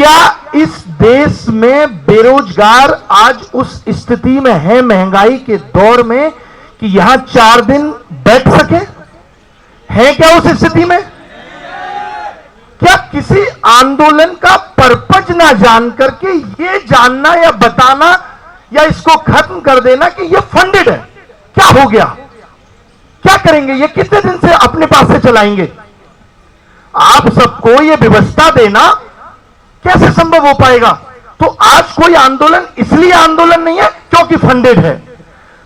क्या इस देश में बेरोजगार आज उस स्थिति में है महंगाई के दौर में कि यहां 4 दिन बैठ सके? है क्या उस स्थिति में? क्या किसी आंदोलन का पर्पज ना जान करके ये जानना या बताना या इसको खत्म कर देना कि ये फंडेड है, क्या हो गया? क्या करेंगे? ये कितने दिन से अपने पास से चलाएंगे? आप सबको ये व्यवस्था देना कैसे संभव हो पाएगा? तो आज कोई आंदोलन इसलिए आंदोलन नहीं है क्योंकि फंडेड है।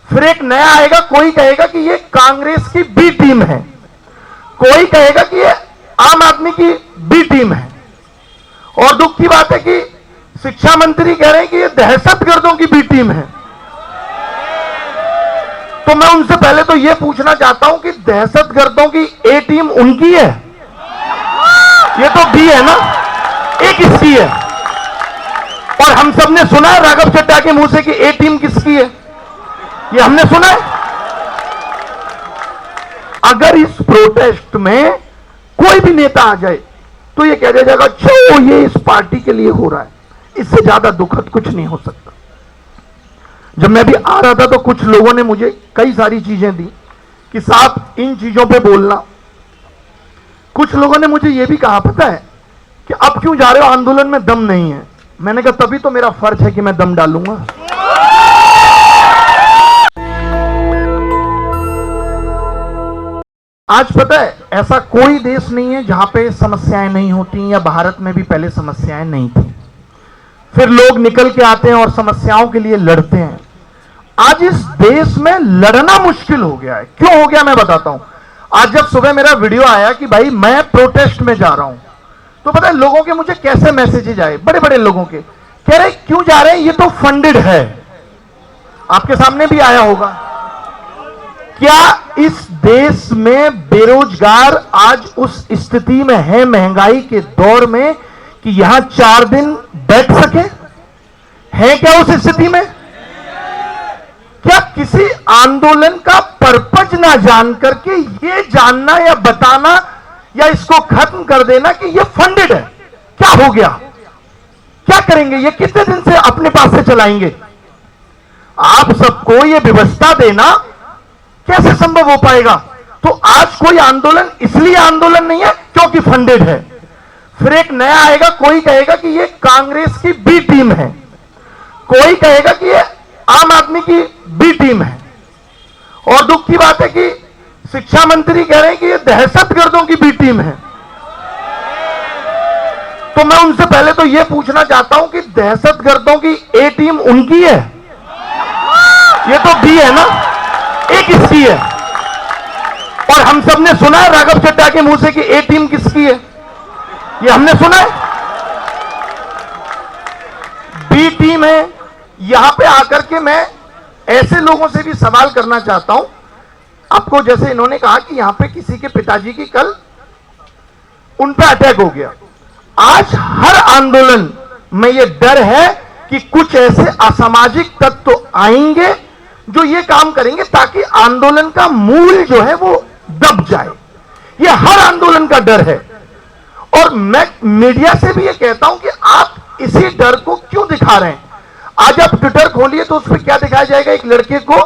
फिर एक नया आएगा, कोई कहेगा कि ये कांग्रेस की बी टीम है, कोई कहेगा कि ये आम आदमी की बी टीम है। और दुख की बात है कि शिक्षा मंत्री कह रहे हैं कि ये दहशतगर्दों की बी टीम है। तो मैं उनसे पहले तो ये पूछना चाहता हूं कि दहशतगर्दों की ए टीम उनकी है, ये तो बी है ना, एक इसकी है। और हम सब ने सुना है राघव चड्ढा के मुंह से कि ए टीम किसकी है, ये हमने सुना है। अगर इस प्रोटेस्ट में कोई भी नेता आ जाए तो ये कह दिया जाएगा जो ये इस पार्टी के लिए हो रहा है, इससे ज्यादा दुखद कुछ नहीं हो सकता। जब मैं भी आ रहा था तो कुछ लोगों ने मुझे कई सारी चीजें दी कि साहब इन चीजों पे बोलना। कुछ लोगों ने मुझे यह भी कहा, पता है कि अब क्यों जा रहे हो, आंदोलन में दम नहीं है। मैंने कहा तभी तो मेरा फर्ज है कि मैं दम डालूंगा। आज पता है ऐसा कोई देश नहीं है जहां पे समस्याएं नहीं होती, या भारत में भी पहले समस्याएं नहीं थी। फिर लोग निकल के आते हैं और समस्याओं के लिए लड़ते हैं। आज इस देश में लड़ना मुश्किल हो गया है। क्यों हो गया मैं बताता हूं। आज जब सुबह मेरा वीडियो आया कि भाई मैं प्रोटेस्ट में जा रहा हूं, तो पता है लोगों के मुझे कैसे मैसेजेज आए, बड़े बड़े लोगों के, कह रहे क्यों जा रहे हैं, ये तो फंडेड है। आपके सामने भी आया होगा। क्या इस देश में बेरोजगार आज उस स्थिति में है महंगाई के दौर में कि यहां 4 दिन बैठ सके? है क्या उस स्थिति में? क्या किसी आंदोलन का पर्पज ना जान करके ये जानना या बताना या इसको खत्म कर देना कि ये फंडेड है, क्या हो गया? क्या करेंगे? ये कितने दिन से अपने पास से चलाएंगे? आप सबको ये व्यवस्था देना कैसे संभव हो पाएगा? तो आज कोई आंदोलन इसलिए आंदोलन नहीं है क्योंकि फंडेड है। फिर एक नया आएगा, कोई कहेगा कि ये कांग्रेस की बी टीम है, कोई कहेगा कि ये आम आदमी की बी टीम है। और दुख की बात है कि शिक्षा मंत्री कह रहे हैं कि ये दहशतगर्दों की बी टीम है। तो मैं उनसे पहले तो ये पूछना चाहता हूं कि दहशतगर्दों की ए टीम उनकी है, ये तो बी है ना, एक इसकी है। और हम सब ने सुना है राघव चड्ढा के मुंह से कि ए टीम किसकी है, ये हमने सुना है। बी टीम है। यहां पे आकर के मैं ऐसे लोगों से भी सवाल करना चाहता हूं आपको, जैसे इन्होंने कहा कि यहां पे किसी के पिताजी की कल उन पे अटैक हो गया। आज हर आंदोलन में ये डर है कि कुछ ऐसे असामाजिक तत्व आएंगे जो ये काम करेंगे ताकि आंदोलन का मूल जो है वो दब जाए। ये हर आंदोलन का डर है। और मैं मीडिया से भी ये कहता हूं कि आप इसी डर को क्यों दिखा रहे हैं? आज आप ट्विटर खोलिए तो उस पर क्या दिखाया जाएगा? एक लड़के को,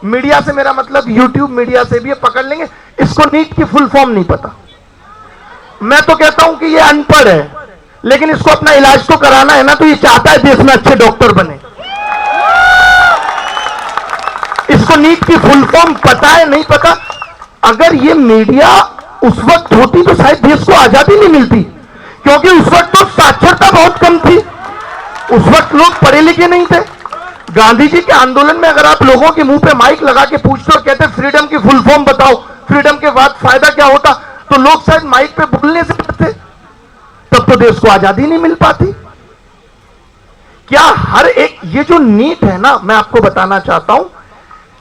मीडिया से मेरा मतलब यूट्यूब मीडिया से भी ये पकड़ लेंगे, इसको नीट की फुल फॉर्म नहीं पता। मैं तो कहता हूं कि ये अनपढ़ है, लेकिन इसको अपना इलाज तो कराना है ना, तो ये चाहता है देश में अच्छे डॉक्टर बने। इसको नीट की फुल फॉर्म पता है नहीं पता। अगर ये मीडिया उस वक्त होती तो शायद देश को आजादी नहीं मिलती, क्योंकि उस वक्त तो साक्षरता बहुत कम थी, उस वक्त लोग पढ़े लिखे नहीं थे। गांधी जी के आंदोलन में अगर आप लोगों के मुंह पे माइक लगा के पूछते और कहते फ्रीडम की फुल फॉर्म बताओ, फ्रीडम के बाद फायदा क्या होता, तो लोग शायद माइक पे बोलने से डरते, तब तो देश को आजादी नहीं मिल पाती। क्या हर एक ये जो नीट है ना, मैं आपको बताना चाहता हूं,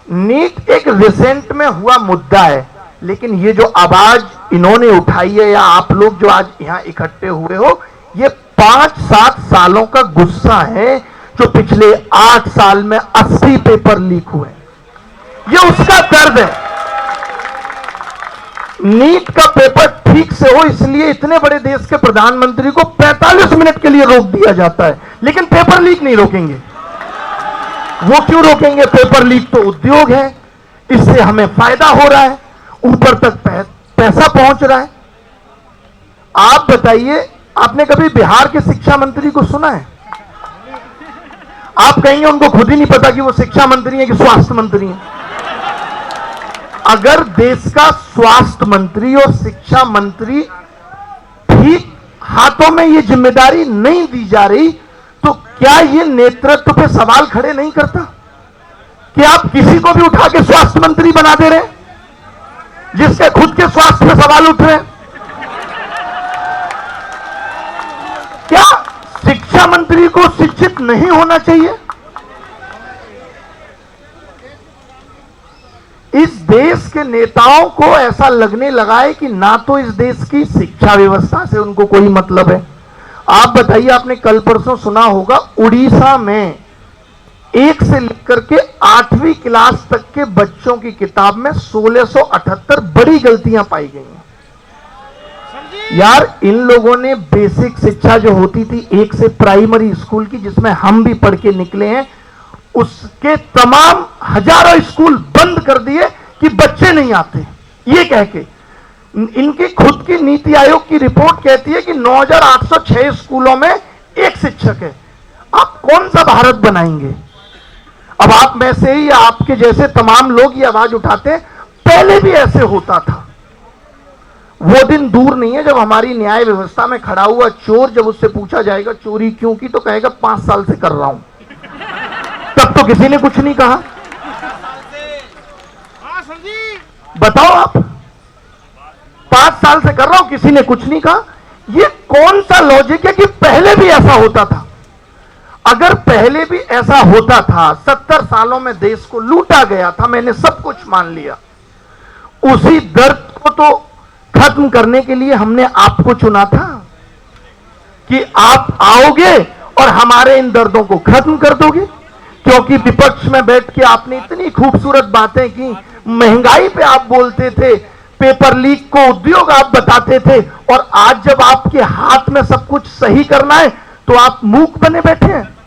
नीट एक रिसेंट में हुआ मुद्दा है, लेकिन ये जो आवाज इन्होंने उठाई है या आप लोग जो आज यहां इकट्ठे हुए हो, ये 5-7 सालों का गुस्सा है जो पिछले 8 साल में 80 पेपर लीक हुए। ये उसका दर्द है। नीट का पेपर ठीक से हो, इसलिए इतने बड़े देश के प्रधानमंत्री को 45 मिनट के लिए रोक दिया जाता है, लेकिन पेपर लीक नहीं रोकेंगे। वो क्यों रोकेंगे? पेपर लीक तो उद्योग है, इससे हमें फायदा हो रहा है, ऊपर तक पैसा पहुंच रहा है। आप बताइए, आपने कभी बिहार के शिक्षा मंत्री को सुना है? आप कहेंगे उनको खुद ही नहीं पता कि वो शिक्षा मंत्री है कि स्वास्थ्य मंत्री है। अगर देश का स्वास्थ्य मंत्री और शिक्षा मंत्री ठीक हाथों में ये जिम्मेदारी नहीं दी जा रही, तो क्या ये नेतृत्व पे सवाल खड़े नहीं करता कि आप किसी को भी उठा के स्वास्थ्य मंत्री बना दे रहे हैं, जिसके खुद के स्वास्थ्य पे सवाल उठ रहे हैं? क्या शिक्षा मंत्री को शिक्षित नहीं होना चाहिए? इस देश के नेताओं को ऐसा लगने लगा है कि ना तो इस देश की शिक्षा व्यवस्था से उनको कोई मतलब है। आप बताइए, आपने कल परसों सुना होगा, उड़ीसा में 1 से लेकर के 8वीं क्लास तक के बच्चों की किताब में 1678 बड़ी गलतियां पाई गई हैं। यार, इन लोगों ने बेसिक शिक्षा जो होती थी 1 से प्राइमरी स्कूल की, जिसमें हम भी पढ़ के निकले हैं, उसके तमाम हजारों स्कूल बंद कर दिए कि बच्चे नहीं आते। ये कह के इनकी खुद की नीति आयोग की रिपोर्ट कहती है कि 9806 स्कूलों में 1 शिक्षक है। आप कौन सा भारत बनाएंगे? अब आप में से ही या आपके जैसे तमाम लोग ये आवाज उठाते हैं, पहले भी ऐसे होता था। वो दिन दूर नहीं है जब हमारी न्याय व्यवस्था में खड़ा हुआ चोर, जब उससे पूछा जाएगा चोरी क्यों की, तो कहेगा 5 साल से कर रहा हूं। तब तो किसी ने कुछ नहीं कहा। बताओ आप, 5 साल से कर रहा हूं, किसी ने कुछ नहीं कहा। ये कौन सा लॉजिक है कि पहले भी ऐसा होता था? अगर पहले भी ऐसा होता था, 70 सालों में देश को लूटा गया था, मैंने सब कुछ मान लिया, उसी दर्द को तो खत्म करने के लिए हमने आपको चुना था कि आप आओगे और हमारे इन दर्दों को खत्म कर दोगे। क्योंकि विपक्ष में बैठ के आपने इतनी खूबसूरत बातें की, महंगाई पे आप बोलते थे, पेपर लीक को उद्योग आप बताते थे, और आज जब आपके हाथ में सब कुछ सही करना है तो आप मूक बने बैठे हैं।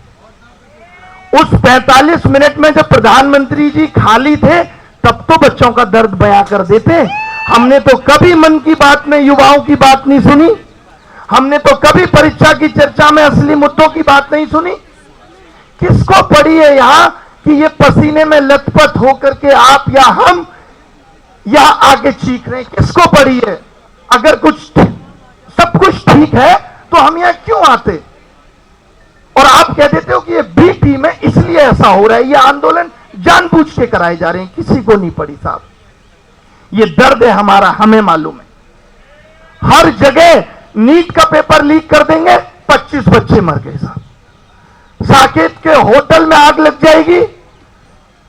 उस 45 मिनट में जब प्रधानमंत्री जी खाली थे, तब तो बच्चों का दर्द बयां कर देते। हमने तो कभी मन की बात में युवाओं की बात नहीं सुनी, हमने तो कभी परीक्षा की चर्चा में असली मुद्दों की बात नहीं सुनी। किसको पड़ी है यहां कि ये पसीने में लथपथ होकर के आप या हम यहां आके चीख रहे हैं? किसको पड़ी है? अगर सब कुछ ठीक है तो हम यहां क्यों आते? और आप कह देते हो कि ये बी टीम है इसलिए ऐसा हो रहा है, ये आंदोलन जानबूझ के कराए जा रहे हैं। किसी को नहीं पड़ी साहब, ये दर्द है हमारा, हमें मालूम है। हर जगह नीट का पेपर लीक कर देंगे, 25 बच्चे मर गए साहब। साकेत के होटल में आग लग जाएगी,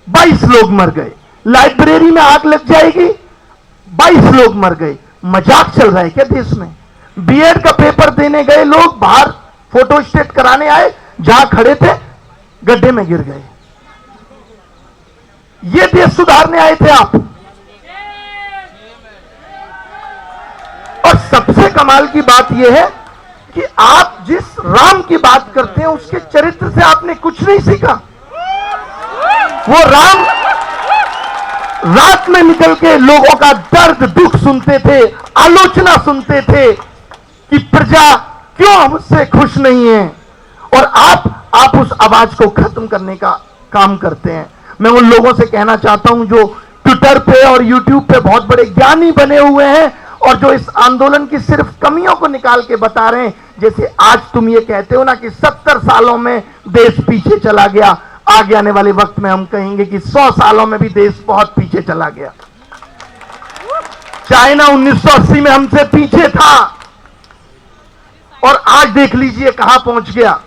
22 लोग मर गए। लाइब्रेरी में आग लग जाएगी, 22 लोग मर गए। मजाक चल रहा है क्या देश में? बीएड का पेपर देने गए लोग बाहर फोटोस्टेट कराने आए, जहां खड़े थे गड्ढे में गिर गए। ये देश सुधारने आए थे आप? और सबसे कमाल की बात यह है कि आप जिस राम की बात करते हैं उसके चरित्र से आपने कुछ नहीं सीखा। वो राम रात में निकल के लोगों का दर्द दुख सुनते थे, आलोचना सुनते थे कि प्रजा क्यों हमसे खुश नहीं है, और आप उस आवाज को खत्म करने का काम करते हैं। मैं उन लोगों से कहना चाहता हूं जो ट्विटर पे और यूट्यूब पे बहुत बड़े ज्ञानी बने हुए हैं और जो इस आंदोलन की सिर्फ कमियों को निकाल के बता रहे हैं, जैसे आज तुम ये कहते हो ना कि 70 सालों में देश पीछे चला गया, आगे आने वाले वक्त में हम कहेंगे कि 100 सालों में भी देश बहुत पीछे चला गया। चाइना 1980 में हमसे पीछे था और आज देख लीजिए कहां पहुंच गया।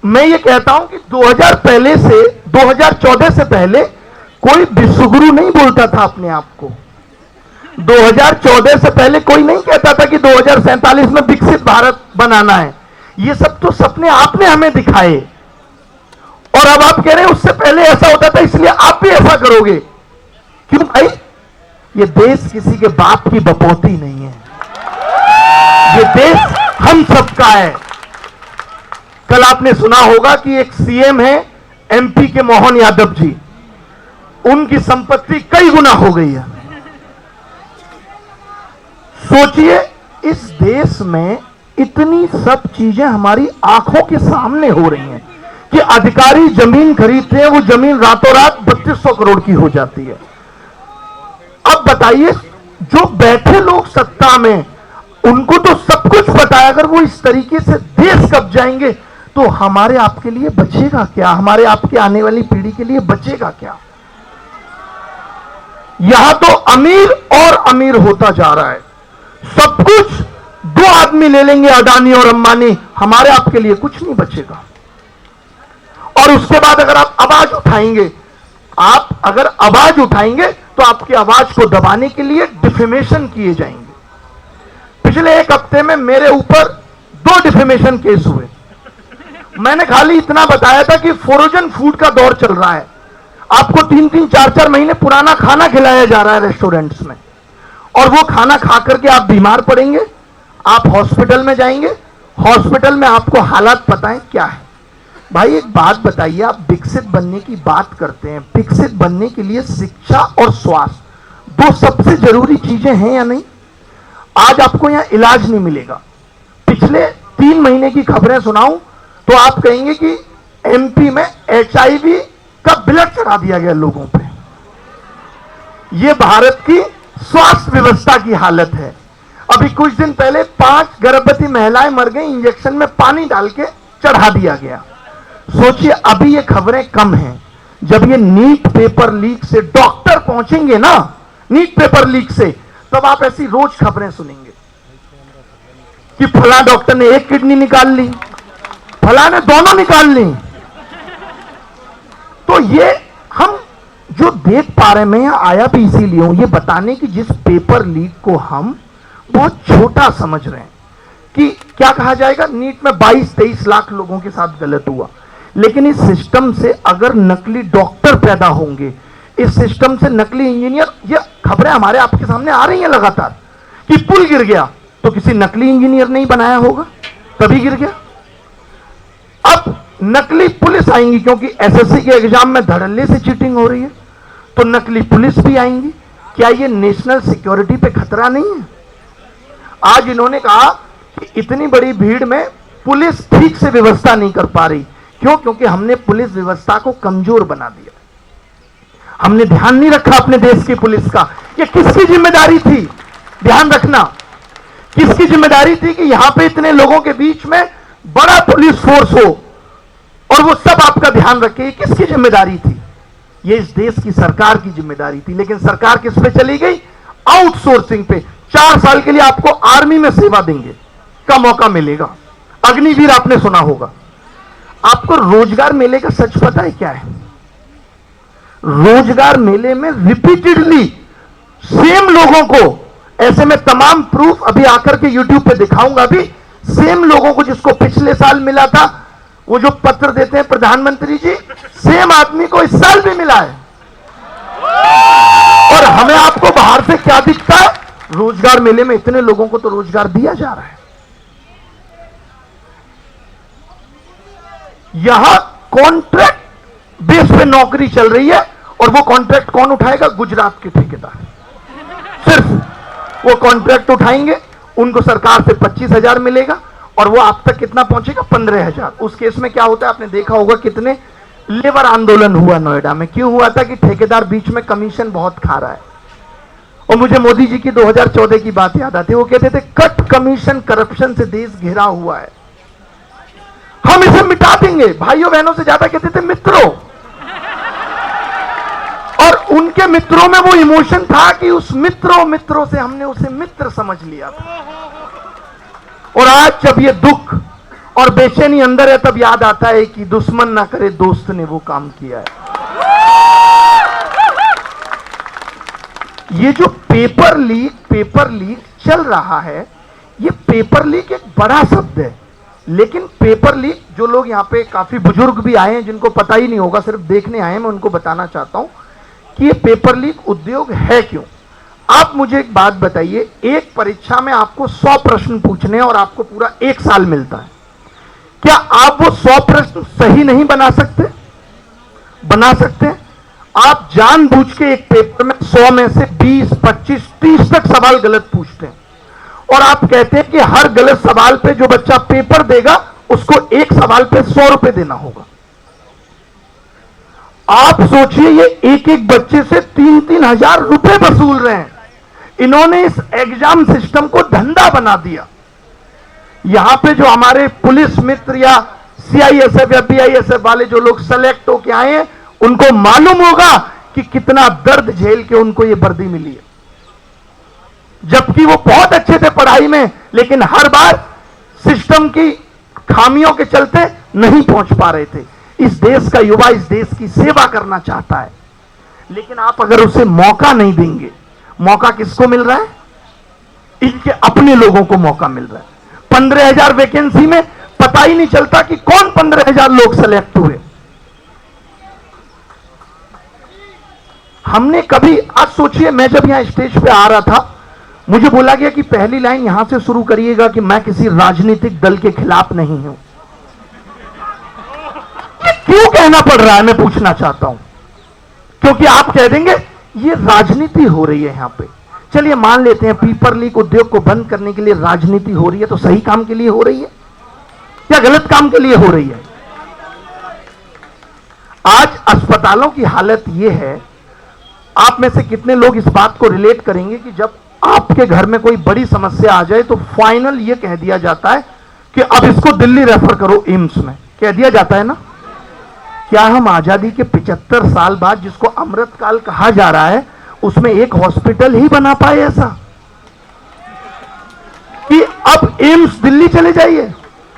मैं ये कहता हूं कि 2014 से पहले कोई विश्वगुरु नहीं बोलता था अपने आप को। 2014 से पहले कोई नहीं कहता था कि 2047 में विकसित भारत बनाना है। ये सब तो सपने आपने हमें दिखाए, और अब आप कह रहे हैं उससे पहले ऐसा होता था इसलिए आप भी ऐसा करोगे। क्यों भाई? ये देश किसी के बाप की बपोती नहीं है, ये देश हम सबका है। कल आपने सुना होगा कि एक सीएम है एमपी के मोहन यादव जी, उनकी संपत्ति कई गुना हो गई है। सोचिए इस देश में इतनी सब चीजें हमारी आंखों के सामने हो रही हैं कि अधिकारी जमीन खरीदते हैं, वो जमीन रातों रात 3200 करोड़ की हो जाती है। अब बताइए जो बैठे लोग सत्ता में, उनको तो सब कुछ पता है, अगर वो इस तरीके से देश कब्जाएंगे तो हमारे आपके लिए बचेगा क्या, हमारे आपके आने वाली पीढ़ी के लिए बचेगा क्या। यहां तो अमीर और अमीर होता जा रहा है, सब कुछ दो आदमी ले लेंगे, अडानी और अंबानी, हमारे आपके लिए कुछ नहीं बचेगा। और उसके बाद अगर आप आवाज उठाएंगे, आप अगर आवाज उठाएंगे तो आपकी आवाज को दबाने के लिए डिफेमेशन किए जाएंगे। पिछले एक हफ्ते में मेरे ऊपर 2 डिफेमेशन केस हुए। मैंने खाली इतना बताया था कि फ्रोजन फूड का दौर चल रहा है, आपको 3-3, 4-4 महीने पुराना खाना खिलाया जा रहा है रेस्टोरेंट्स में, और वो खाना खा करके आप बीमार पड़ेंगे, आप हॉस्पिटल में जाएंगे, हॉस्पिटल में आपको हालात पता है क्या है। भाई एक बात बताइए, आप विकसित बनने की बात करते हैं, विकसित बनने के लिए शिक्षा और स्वास्थ्य 2 सबसे जरूरी चीजें हैं या नहीं। आज आपको यहां इलाज नहीं मिलेगा। पिछले 3 महीने की खबरें सुनाऊं तो आप कहेंगे कि एमपी में HIV का ब्लड चढ़ा दिया गया लोगों पे। यह भारत की स्वास्थ्य व्यवस्था की हालत है। अभी कुछ दिन पहले 5 गर्भवती महिलाएं मर गई, इंजेक्शन में पानी डाल के चढ़ा दिया गया। सोचिए अभी ये खबरें कम हैं, जब ये नीट पेपर लीक से डॉक्टर पहुंचेंगे ना, नीट पेपर लीक से, तब आप ऐसी रोज खबरें सुनेंगे कि फला डॉक्टर ने 1 किडनी निकाल ली, फला ने दोनों निकाल ली। तो ये हम जो देख पा रहे हैं, मैं यहां आया भी इसीलिए हूं, ये बताने की जिस पेपर लीक को हम बहुत छोटा समझ रहे हैं कि क्या कहा जाएगा, नीट में 22-23 लाख लोगों के साथ गलत हुआ, लेकिन इस सिस्टम से अगर नकली डॉक्टर पैदा होंगे, इस सिस्टम से नकली इंजीनियर, ये खबरें हमारे आपके सामने आ रही हैं लगातार कि पुल गिर गया तो किसी नकली इंजीनियर नहीं बनाया होगा, तभी गिर गया। अब नकली पुलिस आएंगी, क्योंकि एसएससी के एग्जाम में धड़ल्ले से चीटिंग हो रही है, तो नकली पुलिस भी आएंगी। क्या ये नेशनल सिक्योरिटी पे खतरा नहीं है? आज इन्होंने कहा कि इतनी बड़ी भीड़ में पुलिस ठीक से व्यवस्था नहीं कर पा रही। क्यों? क्योंकि हमने पुलिस व्यवस्था को कमजोर बना दिया, हमने ध्यान नहीं रखा अपने देश की पुलिस का। ये किसकी जिम्मेदारी थी? ध्यान रखना, किसकी जिम्मेदारी थी कि यहां पे इतने लोगों के बीच में बड़ा पुलिस फोर्स हो और वो सब आपका ध्यान रखे? ये किसकी जिम्मेदारी थी? ये इस देश की सरकार की जिम्मेदारी थी। लेकिन सरकार किस पे चली गई? आउटसोर्सिंग पे। 4 साल के लिए आपको आर्मी में सेवा देंगे का मौका मिलेगा। अग्निवीर आपने सुना होगा। आपको रोजगार मेले का सच पता है क्या है? रोजगार मेले में रिपीटेडली सेम लोगों को, ऐसे में तमाम प्रूफ अभी आकर के यूट्यूब पे दिखाऊंगा, भी सेम लोगों को जिसको पिछले साल मिला था, वो जो पत्र देते हैं प्रधानमंत्री जी, सेम आदमी को इस साल भी मिला है। और हमें आपको बाहर से क्या दिखता है? रोजगार मेले में इतने लोगों को तो रोजगार दिया जा रहा है। यहां कॉन्ट्रैक्ट बेस पे नौकरी चल रही है, और वो कॉन्ट्रैक्ट कौन उठाएगा? गुजरात के ठेकेदार। सिर्फ वो कॉन्ट्रैक्ट उठाएंगे, उनको सरकार से 25,000 मिलेगा, और वो आप तक कितना पहुंचेगा? 15,000। उस केस में क्या होता है आपने देखा होगा, कितने लेबर आंदोलन हुआ नोएडा में। क्यों हुआ था? कि ठेकेदार बीच में कमीशन बहुत खा रहा है। और मुझे मोदी जी की 2014 की बात याद आती है, वो कहते थे कट कमीशन करप्शन से देश घिरा हुआ है, हम इसे मिटा देंगे। भाइयों बहनों से ज्यादा कहते थे मित्रों। और उनके मित्रों में वो इमोशन था कि उस मित्रों से हमने उसे मित्र समझ लिया था। और आज जब ये दुख और बेचैनी अंदर है, तब याद आता है कि दुश्मन ना करे दोस्त ने वो काम किया है। ये जो पेपर लीक चल रहा है, ये पेपर लीक एक बड़ा शब्द है, लेकिन पेपर लीक, जो लोग यहाँ पे काफी बुजुर्ग भी आए हैं जिनको पता ही नहीं होगा, सिर्फ देखने आए हैं, मैं उनको बताना चाहता हूं कि ये पेपर लीक उद्योग है क्यों। आप मुझे एक बात बताइए, एक परीक्षा में आपको 100 प्रश्न पूछने और आपको पूरा 1 साल मिलता है, क्या आप वो 100 प्रश्न सही नहीं बना सकते? बना सकते हैं। आप जानबूझ के एक पेपर में 100 में से 20, 25, 30 तक सवाल गलत पूछते हैं और आप कहते हैं कि हर गलत सवाल पे जो बच्चा पेपर देगा उसको एक सवाल पे 100 रुपए देना होगा। आप सोचिए, ये एक एक बच्चे से 3-3 हजार रुपए वसूल रहे हैं। इन्होंने इस एग्जाम सिस्टम को धंधा बना दिया। यहां पे जो हमारे पुलिस मित्र या सीआईएसएफ या बीआईएसएफ वाले जो लोग सेलेक्ट होके आए हैं, उनको मालूम होगा कि कितना दर्द झेल के उनको ये वर्दी मिली है, जबकि वो बहुत अच्छे थे पढ़ाई में, लेकिन हर बार सिस्टम की खामियों के चलते नहीं पहुंच पा रहे थे। इस देश का युवा इस देश की सेवा करना चाहता है, लेकिन आप अगर उसे मौका नहीं देंगे, मौका किसको मिल रहा है? इनके अपने लोगों को मौका मिल रहा है। 15,000 वैकेंसी में पता ही नहीं चलता कि कौन 15,000 लोग सेलेक्ट हुए। हमने कभी, आज सोचिए, मैं जब यहां स्टेज पे आ रहा था, मुझे बोला गया कि पहली लाइन यहां से शुरू करिएगा कि मैं किसी राजनीतिक दल के खिलाफ नहीं हूं। ये क्यों कहना पड़ रहा है, मैं पूछना चाहता हूं। क्योंकि आप कह देंगे ये राजनीति हो रही है यहां पे। चलिए मान लेते हैं पीपर लीक उद्योग को बंद करने के लिए राजनीति हो रही है, तो सही काम के लिए हो रही है या गलत काम के लिए हो रही है? आज अस्पतालों की हालत यह है, आप में से कितने लोग इस बात को रिलेट करेंगे कि जब आपके घर में कोई बड़ी समस्या आ जाए तो फाइनल यह कह दिया जाता है कि अब इसको दिल्ली रेफर करो, एम्स में कह दिया जाता है ना? क्या हम आजादी के 75 साल बाद, जिसको अमृतकाल कहा जा रहा है, उसमें एक हॉस्पिटल ही बना पाए ऐसा कि अब एम्स दिल्ली चले जाइए?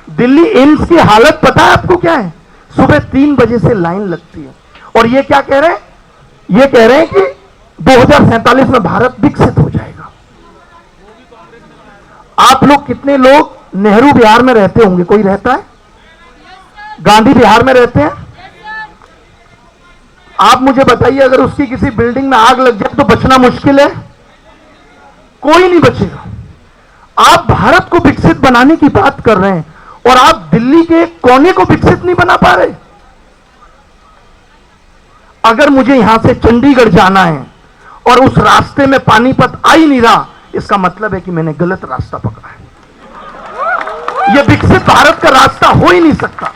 दिल्ली एम्स की हालत पता है आपको क्या है? सुबह 3 बजे से लाइन लगती है और ये क्या कह रहे हैं? ये कह रहे हैं कि 2047 में भारत विकसित हो जाएगा। आप लोग कितने लोग नेहरू बिहार में रहते होंगे? कोई रहता है? गांधी बिहार में रहते हैं? आप मुझे बताइए, अगर उसकी किसी बिल्डिंग में आग लग जाए तो बचना मुश्किल है? कोई नहीं बचेगा। आप भारत को विकसित बनाने की बात कर रहे हैं और आप दिल्ली के कोने को विकसित नहीं बना पा रहे। अगर मुझे यहां से चंडीगढ़ जाना है और उस रास्ते में पानीपत आ ही नहीं रहा, इसका मतलब है कि मैंने गलत रास्ता पकड़ा है। यह विकसित भारत का रास्ता हो ही नहीं सकता।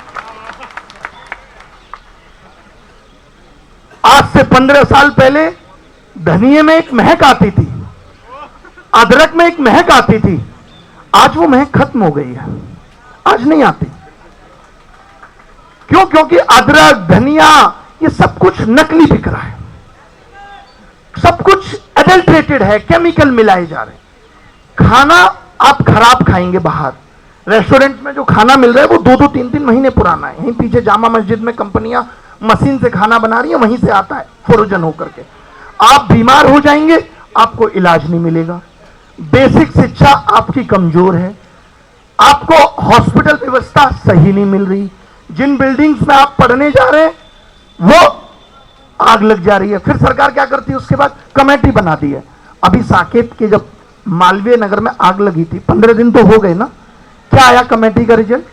आज से 15 साल पहले धनिये में एक महक आती थी, अदरक में एक महक आती थी। आज वो महक खत्म हो गई है, आज नहीं आती। क्यों? क्योंकि अदरक, धनिया, ये सब कुछ नकली बिक रहा है, सब कुछ एडल्ट्रेटेड है, केमिकल मिलाए जा रहे हैं। खाना आप खराब खाएंगे बाहर, रेस्टोरेंट में जो खाना मिल रहा है वो 2-2, 3-3 महीने पुराना है। यहीं पीछे जामा मस्जिद में कंपनियां मशीन से खाना बना रही है, वहीं से आता है फ्रोजन होकर के। आप बीमार हो जाएंगे, आपको इलाज नहीं मिलेगा। बेसिक शिक्षा आपकी कमजोर है, आपको हॉस्पिटल व्यवस्था सही नहीं मिल रही। जिन बिल्डिंग्स में आप पढ़ने जा रहे हैं वो आग लग जा रही है। फिर सरकार क्या करती है? उसके बाद कमेटी बना दी है। अभी साकेत के जब मालवीय नगर में आग लगी थी, 15 दिन तो हो गए ना, क्या आया कमेटी का रिजल्ट?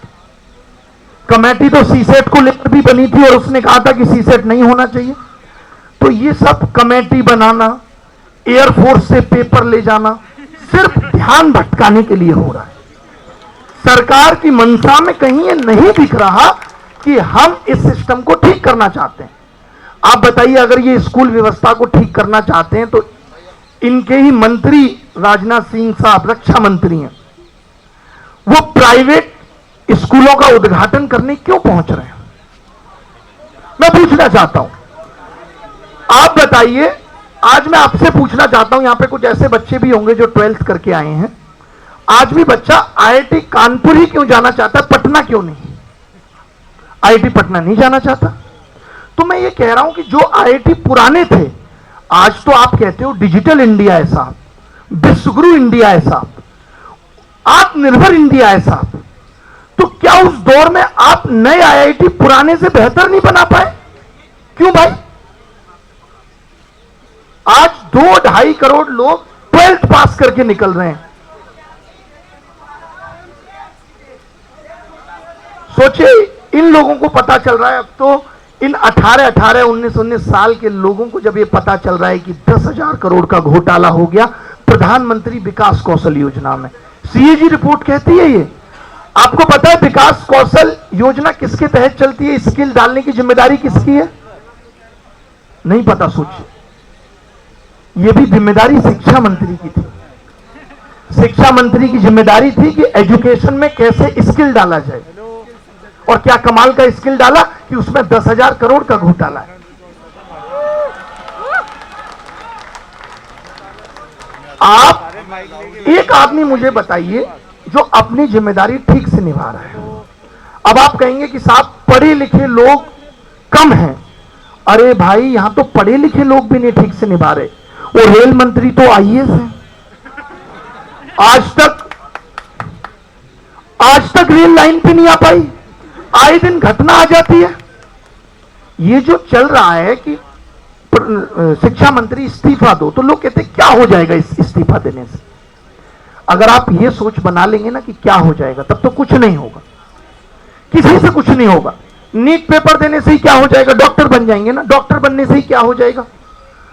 कमेटी तो सीसेट को लेकर भी बनी थी और उसने कहा था कि सीसेट नहीं होना चाहिए। तो ये सब कमेटी बनाना, एयरफोर्स से पेपर ले जाना, सिर्फ ध्यान भटकाने के लिए हो रहा है। सरकार की मंशा में कहीं ये नहीं दिख रहा कि हम इस सिस्टम को ठीक करना चाहते हैं। आप बताइए, अगर ये स्कूल व्यवस्था को ठीक करना चाहते हैं तो इनके ही मंत्री राजनाथ सिंह साहब, रक्षा मंत्री हैं, वो प्राइवेट स्कूलों का उद्घाटन करने क्यों पहुंच रहे हैं? मैं पूछना चाहता हूं, आप बताइए। आज मैं आपसे पूछना चाहता हूं, यहां पे कुछ ऐसे बच्चे भी होंगे जो 12th करके आए हैं। आज भी बच्चा आईआईटी कानपुर ही क्यों जाना चाहता है, पटना क्यों नहीं? आईआईटी पटना नहीं जाना चाहता। तो मैं ये कह रहा हूं कि जो आईआईटी पुराने थे, आज तो आप कहते हो डिजिटल इंडिया है साहब, विश्वगुरु इंडिया है साहब, आत्मनिर्भर इंडिया है साहब, तो क्या उस दौर में आप नए आईआईटी पुराने से बेहतर नहीं बना पाए? क्यों भाई? आज 2-2.5 करोड़ लोग 12th पास करके निकल रहे हैं। सोचिए, इन लोगों को पता चल रहा है अब तो, इन 18, 19 साल के लोगों को जब ये पता चल रहा है कि 10,000 करोड़ का घोटाला हो गया प्रधानमंत्री विकास कौशल योजना में। सीएजी रिपोर्ट कहती है ये। आपको पता है विकास कौशल योजना किसके तहत चलती है? स्किल डालने की जिम्मेदारी किसकी है? नहीं पता। सोचिए, ये भी जिम्मेदारी शिक्षा मंत्री की थी। शिक्षा मंत्री की जिम्मेदारी थी कि एजुकेशन में कैसे स्किल डाला जाए, और क्या कमाल का स्किल डाला कि उसमें 10,000 करोड़ का घोटाला है। आप एक आदमी मुझे बताइए जो अपनी जिम्मेदारी ठीक से निभा रहा है। अब आप कहेंगे कि साहब पढ़े लिखे लोग कम हैं। अरे भाई, यहां तो पढ़े लिखे लोग भी नहीं ठीक से निभा रहे। वो रेल मंत्री तो आईएएस है, आज तक रेल लाइन पे नहीं आ पाई, आए दिन घटना आ जाती है। ये जो चल रहा है कि शिक्षा मंत्री इस्तीफा दो, तो लोग कहते हैं क्या हो जाएगा इस इस्तीफा देने से। अगर आप ये सोच बना लेंगे ना कि क्या हो जाएगा, तब तो कुछ नहीं होगा, किसी से कुछ नहीं होगा। नीट पेपर देने से ही क्या हो जाएगा? डॉक्टर बन जाएंगे ना। डॉक्टर बनने से ही क्या हो जाएगा?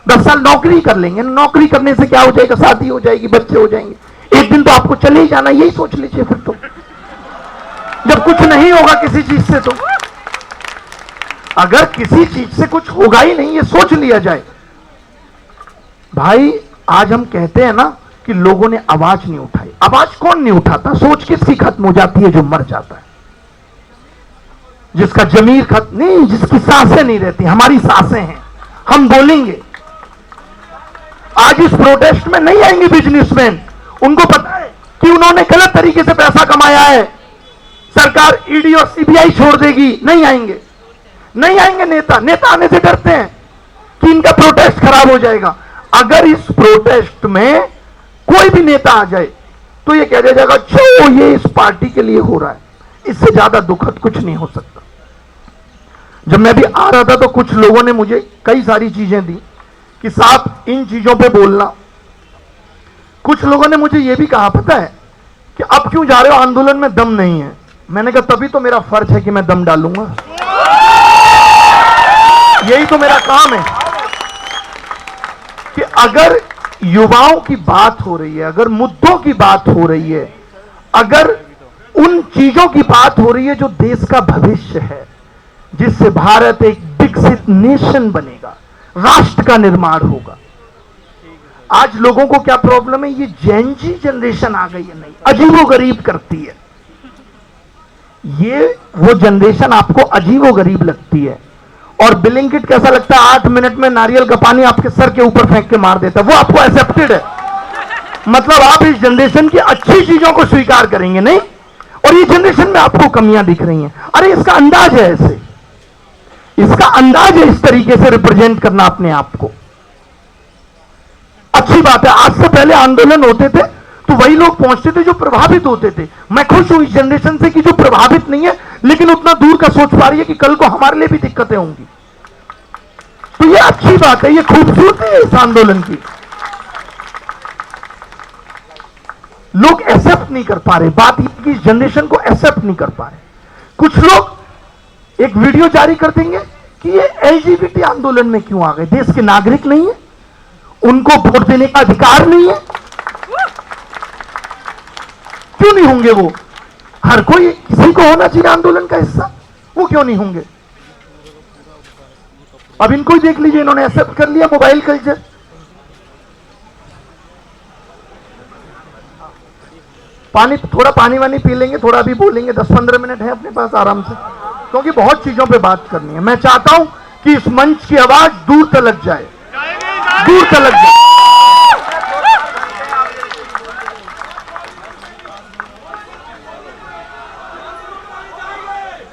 10 साल नौकरी कर लेंगे ना। नौकरी करने से क्या हो जाएगा? शादी हो जाएगी, बच्चे हो जाएंगे। एक दिन तो आपको चले ही जाना, यही सोच लीजिए फिर तो, जब कुछ नहीं होगा किसी चीज से। तो अगर किसी चीज से कुछ होगा ही नहीं, ये सोच लिया जाए। भाई, आज हम कहते हैं ना कि लोगों ने आवाज नहीं उठाई। आवाज कौन नहीं उठाता? सोच किसकी खत्म हो जाती है? जो मर जाता है, जिसका जमीर खत्म नहीं, जिसकी सांसें नहीं रहती। हमारी सांसें हैं, हम बोलेंगे। आज इस प्रोटेस्ट में नहीं आएंगे बिजनेसमैन, उनको पता है कि उन्होंने गलत तरीके से पैसा कमाया है, सरकार ईडी और सीबीआई छोड़ देगी। नहीं आएंगे, नहीं आएंगे। नेता आने से डरते हैं कि इनका प्रोटेस्ट खराब हो जाएगा। अगर इस प्रोटेस्ट में कोई भी नेता आ जाए तो ये कह दिया जाएगा, जो ये इस पार्टी के लिए हो रहा है, इससे ज्यादा दुखद कुछ नहीं हो सकता। जब मैं भी आ रहा था तो कुछ लोगों ने मुझे कई सारी चीजें दी कि साहब इन चीजों पे बोलना। कुछ लोगों ने मुझे यह भी कहा, पता है, कि अब क्यों जा रहे हो, आंदोलन में दम नहीं है। मैंने कहा तभी तो मेरा फर्ज है कि मैं दम डालूंगा, यही तो मेरा काम है। कि अगर युवाओं की बात हो रही है, अगर मुद्दों की बात हो रही है, अगर उन चीजों की बात हो रही है जो देश का भविष्य है, जिससे भारत एक विकसित नेशन बनेगा, राष्ट्र का निर्माण होगा। आज लोगों को क्या प्रॉब्लम है? ये जेन जी जनरेशन आ गई है, नहीं, अजीबोगरीब करती है। ये वो जनरेशन आपको अजीबोगरीब लगती है। और ब्लिंकिट कैसा लगता है? 8 मिनट में नारियल का पानी आपके सर के ऊपर फेंक के मार देता है, वो आपको एक्सेप्टेड है। मतलब आप इस जनरेशन की अच्छी चीजों को स्वीकार करेंगे नहीं, और ये जनरेशन में आपको कमियां दिख रही हैं। अरे इसका अंदाज है, ऐसे इसका अंदाज है इस तरीके से रिप्रेजेंट करना अपने आप को। अच्छी बात है, आज से पहले आंदोलन होते थे तो वही लोग पहुंचते थे जो प्रभावित होते थे। मैं खुश हूं इस जनरेशन से कि जो प्रभावित नहीं है, लेकिन उतना दूर का सोच पा रही है कि कल को हमारे लिए भी दिक्कतें होंगी। तो ये अच्छी बात है, ये खूबसूरती है इस आंदोलन की। लोग एक्सेप्ट नहीं कर पा रहे, बात की इस जनरेशन को एक्सेप्ट नहीं कर पा रहे। कुछ लोग एक वीडियो जारी कर देंगे कि ये एलजीबीटी आंदोलन में क्यों आ गए, देश के नागरिक नहीं है, उनको वोट देने का अधिकार नहीं है। क्यों नहीं होंगे वो? हर कोई, किसी को होना चाहिए आंदोलन का हिस्सा, वो क्यों नहीं होंगे? अब इनको ही देख लीजिए, इन्होंने एक्सेप्ट कर लिया मोबाइल कल्चर। पानी, थोड़ा पानी वानी पी लेंगे, थोड़ा भी बोलेंगे, 10-15 मिनट है अपने पास आराम से, क्योंकि बहुत चीजों पे बात करनी है। मैं चाहता हूं कि इस मंच की आवाज दूर तक जाए, दूर तक जाए।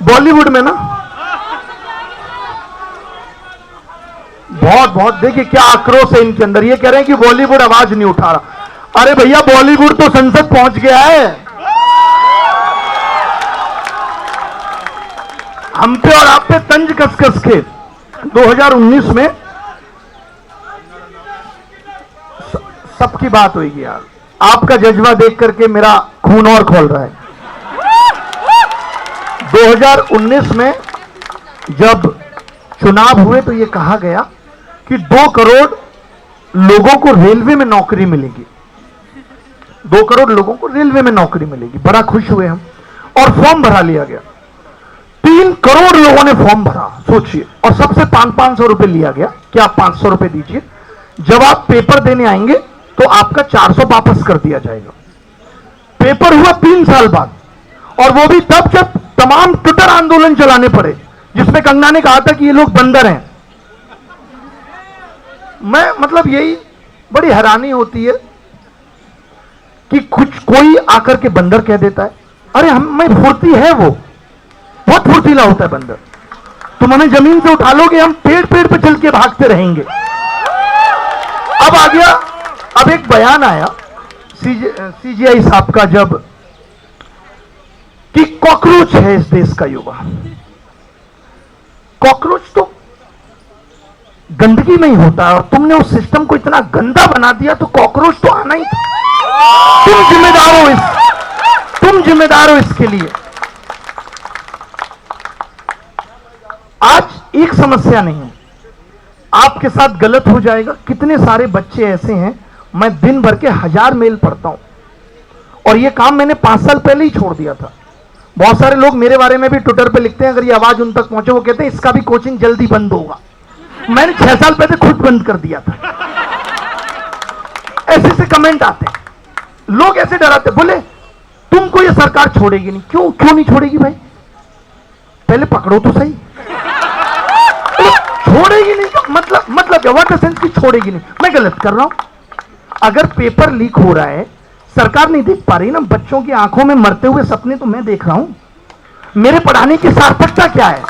बॉलीवुड में ना बहुत देखिए क्या आक्रोश है इनके अंदर। ये कह रहे हैं कि बॉलीवुड आवाज नहीं उठा रहा। अरे भैया, बॉलीवुड तो संसद पहुंच गया है। हम पे और आप पे तंज कस के 2019 में सबकी बात होगी यार। आपका जज्बा देख करके मेरा खून और खोल रहा है। 2019 में जब चुनाव हुए तो यह कहा गया कि 2 करोड़ लोगों को रेलवे में नौकरी मिलेगी। 2 करोड़ लोगों को रेलवे में नौकरी मिलेगी। बड़ा खुश हुए हम और फॉर्म भरा लिया गया। 3 करोड़ लोगों ने फॉर्म भरा, सोचिए। और सबसे 500 रुपए लिया गया कि आप 500 रुपए दीजिए, जब आप पेपर देने आएंगे तो आपका 400 वापस कर दिया जाएगा। पेपर हुआ 3 साल बाद, और वो भी तब जब तमाम ट्विटर आंदोलन चलाने पड़े, जिसमें कंगना ने कहा था कि ये लोग बंदर हैं। मैं मतलब यही बड़ी हैरानी होती है कि कुछ कोई आकर के बंदर कह देता है। अरे हम में फुर्ती है, वो बहुत फुर्तीला होता है बंदर। तुम हमें जमीन से उठा लोगे, हम पेड़ पेड़ पे चल के भागते रहेंगे। अब आ गया, अब एक बयान आया सीजीआई साहब का, जब कि कॉकरोच है इस देश का युवा। कॉकरोच तो गंदगी में ही होता है, और तुमने उस सिस्टम को इतना गंदा बना दिया तो कॉकरोच तो आना ही था। तुम जिम्मेदार हो इसके लिए। आज एक समस्या नहीं है, आपके साथ गलत हो जाएगा। कितने सारे बच्चे ऐसे हैं, मैं दिन भर के 1000 मेल पढ़ता हूं, और यह काम मैंने 5 साल पहले ही छोड़ दिया था। बहुत सारे लोग मेरे बारे में भी ट्विटर पे लिखते हैं, अगर ये आवाज उन तक पहुंचे वो कहते हैं इसका भी कोचिंग जल्दी बंद होगा। मैंने 6 साल पहले खुद बंद कर दिया था। ऐसे से कमेंट आते हैं, लोग ऐसे डराते, बोले तुमको ये सरकार छोड़ेगी नहीं। क्यों नहीं छोड़ेगी भाई? पहले पकड़ो तो सही। छोड़ेगी नहीं तो मतलब व्हाट सेंस की छोड़ेगी नहीं? मैं गलत कर रहा हूं? अगर पेपर लीक हो रहा है, सरकार नहीं देख पा रही ना, बच्चों की आंखों में मरते हुए सपने तो मैं देख रहा हूं। मेरे पढ़ाने की सार्थकता क्या है?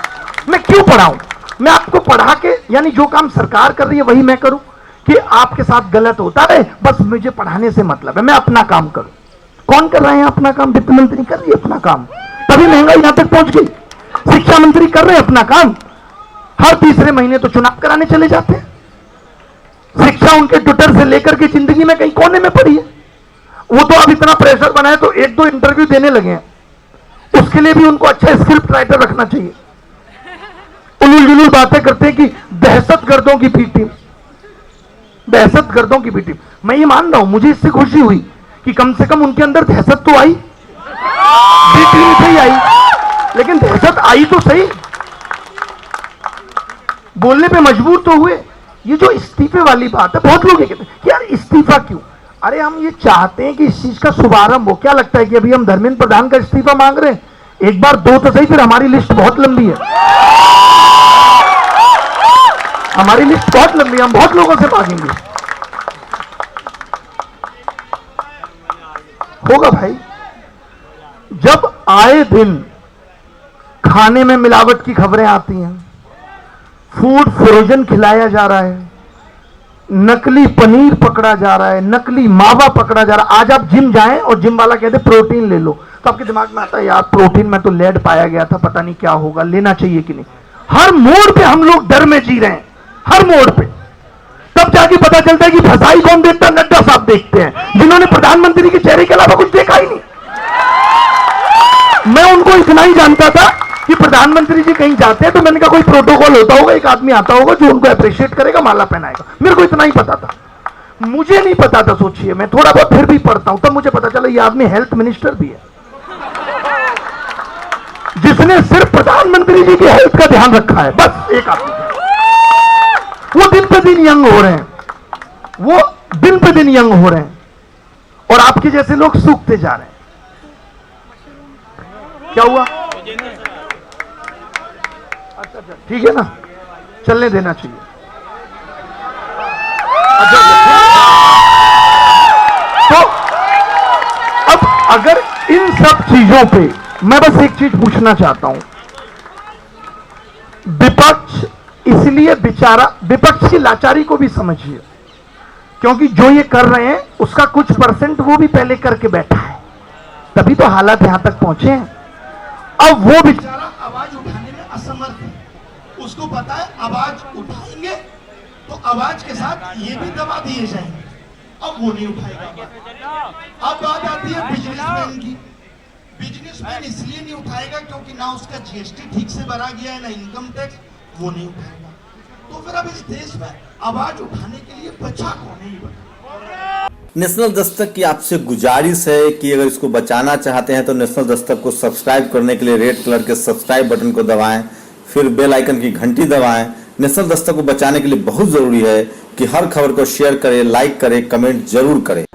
मैं क्यों पढ़ाऊं? मैं आपको पढ़ा के, यानी जो काम सरकार कर रही है वही मैं करूं, कि आपके साथ गलत होता है, बस मुझे पढ़ाने से मतलब है, मैं अपना काम करूं। कौन कर रहे हैं अपना काम? वित्त मंत्री कर रही है अपना काम, तभी महंगाई यहां तक पहुंच गई। शिक्षा मंत्री कर रहे हैं अपना काम, हर तीसरे महीने तो चुनाव कराने चले जाते हैं। शिक्षा उनके ट्विटर से लेकर के जिंदगी में कहीं कोने में पड़ी है। वो तो अब इतना प्रेशर बनाए तो 1-2 इंटरव्यू देने लगे हैं, उसके लिए भी उनको अच्छा स्क्रिप्ट राइटर रखना चाहिए। उलूल जुलूल बातें करते हैं कि दहशतगर्दों की बी टीम, दहशतगर्दों की बी टीम। मैं ये मान रहा हूं, मुझे इससे खुशी हुई कि कम से कम उनके अंदर दहशत तो आई, बी टीम से ही आई, लेकिन दहशत आई तो सही, बोलने पे मजबूर तो हुए। ये जो इस्तीफे वाली बात है, बहुत लोग ये कहते हैं कि यार इस्तीफा क्यों? अरे हम ये चाहते हैं कि इस चीज का शुभारंभ हो। क्या लगता है कि अभी हम धर्मेंद्र प्रधान का इस्तीफा मांग रहे हैं? एक बार 2 तो सही, फिर हमारी लिस्ट बहुत लंबी है। हमारी लिस्ट बहुत लंबी है, हम बहुत लोगों से मांगेंगे। होगा भाई। जब आए दिन खाने में मिलावट की खबरें आती हैं, फूड फ्रोजन खिलाया जा रहा है, नकली पनीर पकड़ा जा रहा है, नकली मावा पकड़ा जा रहा है। आज आप जिम जाएं और जिम वाला कहते प्रोटीन ले लो, तो आपके दिमाग में आता है यार प्रोटीन में तो लेड पाया गया था, पता नहीं क्या होगा, लेना चाहिए कि नहीं। हर मोड़ पे हम लोग डर में जी रहे हैं, हर मोड़ पे। तब जाके पता चलता है कि फसाई कौन देखता है? नड्डा साहब देखते हैं, जिन्होंने प्रधानमंत्री के चेहरे के अलावा कुछ देखा ही नहीं। मैं उनको इतना ही जानता था कि प्रधानमंत्री जी कहीं जाते हैं तो मैंने कहा कोई प्रोटोकॉल होता होगा, एक आदमी आता होगा जो उनको अप्रिशिएट करेगा, माला पहनाएगा। मेरे को इतना ही पता था, मुझे नहीं पता था। सोचिए, मैं थोड़ा बहुत फिर भी पढ़ता हूं, तब मुझे पता चला ये आदमी हेल्थ मिनिस्टर भी है, जिसने सिर्फ प्रधानमंत्री जी की हेल्थ का ध्यान रखा है, बस एक आदमी। वो दिन पे दिन यंग हो रहे हैं, वो दिन पे दिन यंग हो रहे हैं, और आपके जैसे लोग सूखते जा रहे हैं। क्या हुआ? अच्छा, ठीक है ना, चलने देना चाहिए। अच्छा, तो अब अगर इन सब चीजों पे मैं बस एक चीज पूछना चाहता हूं, विपक्ष इसलिए बेचारा, विपक्ष की लाचारी को भी समझिए, क्योंकि जो ये कर रहे हैं उसका कुछ परसेंट वो भी पहले करके बैठा है, तभी तो हालात यहां तक पहुंचे हैं। अब वो बेचारा आवाज उठाने में असमर्थ है, उसको पता है आवाज उठाएंगे तो आवाज के साथ ये भी दबा दिए जाएंगे, अब वो नहीं उठाएगा। अब बात आती है बिजनेसमैन की। बिजनेसमैन इसलिए नहीं उठाएगा क्योंकि ना उसका जीएसटी ठीक से भरा गया है, ना इनकम टैक्स, वो नहीं उठाएगा। तो फिर अब इस देश में आवाज उठाने के लिए बचा कौन है? नेशनल दस्तक की आपसे गुजारिश है कि अगर इसको बचाना चाहते हैं तो नेशनल दस्तक को सब्सक्राइब करने के लिए रेड कलर के सब्सक्राइब बटन को दबाएं, फिर बेल आइकन की घंटी दबाएं। नेशनल दस्तक को बचाने के लिए बहुत जरूरी है कि हर खबर को शेयर करें, लाइक करें, कमेंट जरूर करें।